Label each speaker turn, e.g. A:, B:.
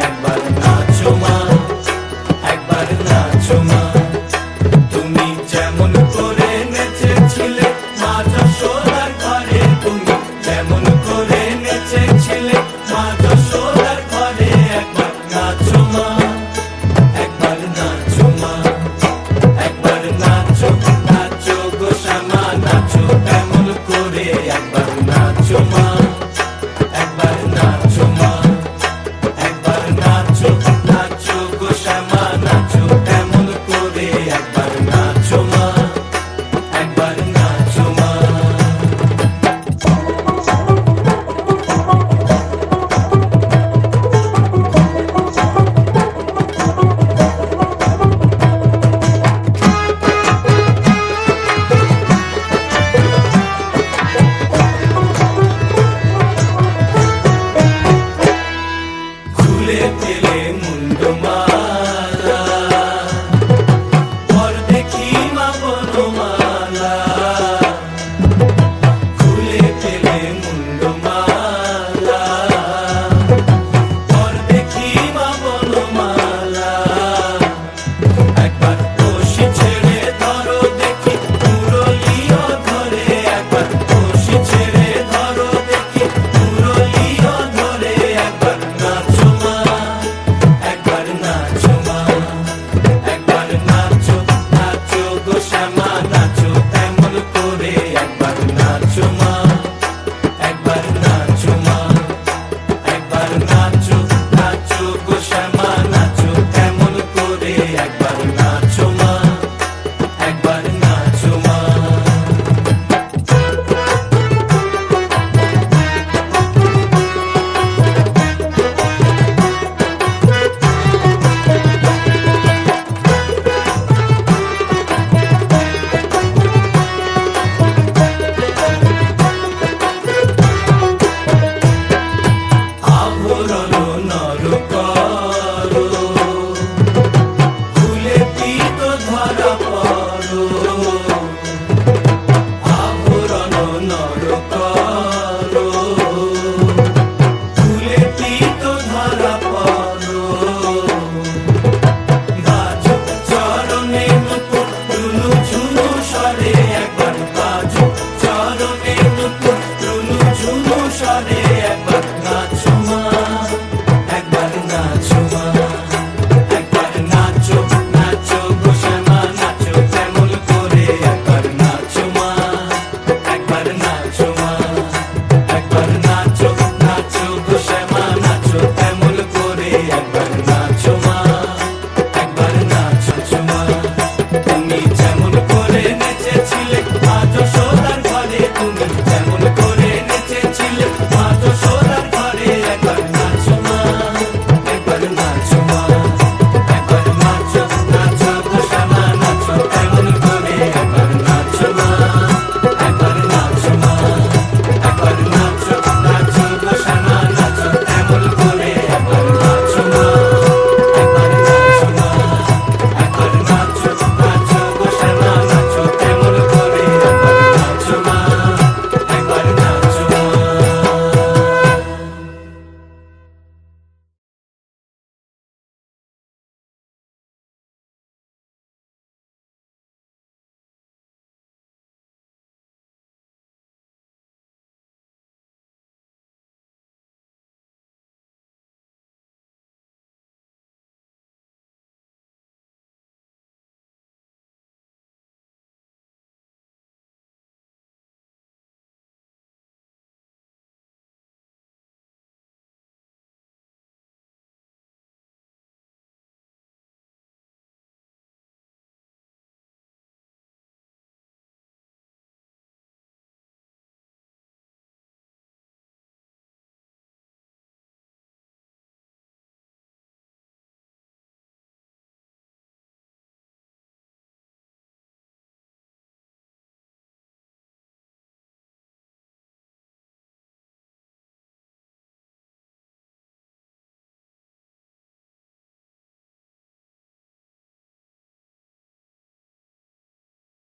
A: একবার নাচো মা, একবার নাচো মা। তুমি যেমন করে নেচেছিলে মা যশোদার ঘরে, তুমি যেমন করে নেচেছিলে মা যশোদার ঘরে, একবার নাচো মা, একবার নাচো মা, একবার নাচো, নাচো গো শ্যামা নাচো তেমন করে, একবার নাচো মা, একবার নাচো মা, একবার নাচো, নাচো গো শ্যামা নাচো তেমন করে, একবার নাচো মা, একবার নাচো মা। খুলে ফেলে মুন্ডু মালা, পর দেখি মা বনমালা। খুলে ফেলে মুন্ডু মালা, পর দেখি মা বনমালা। একবার বসি ছেড়ে ধরো দেখি মুরলিও ধরে, একবার বসি ছেড়ে ধরো দেখি মুরলিও ধরে, একবার নাচো মা, একবার নাচো মা, একবার নাচো, নাচো গো শ্যামা নাচো তেমন করে, একবার নাচো মা, একবার নাচো মা, একবার নাচো, নাচো গো শ্যামা নাচো তেমন করে, একবার নাচো মা, একবার নাচো মা। আভরণ নর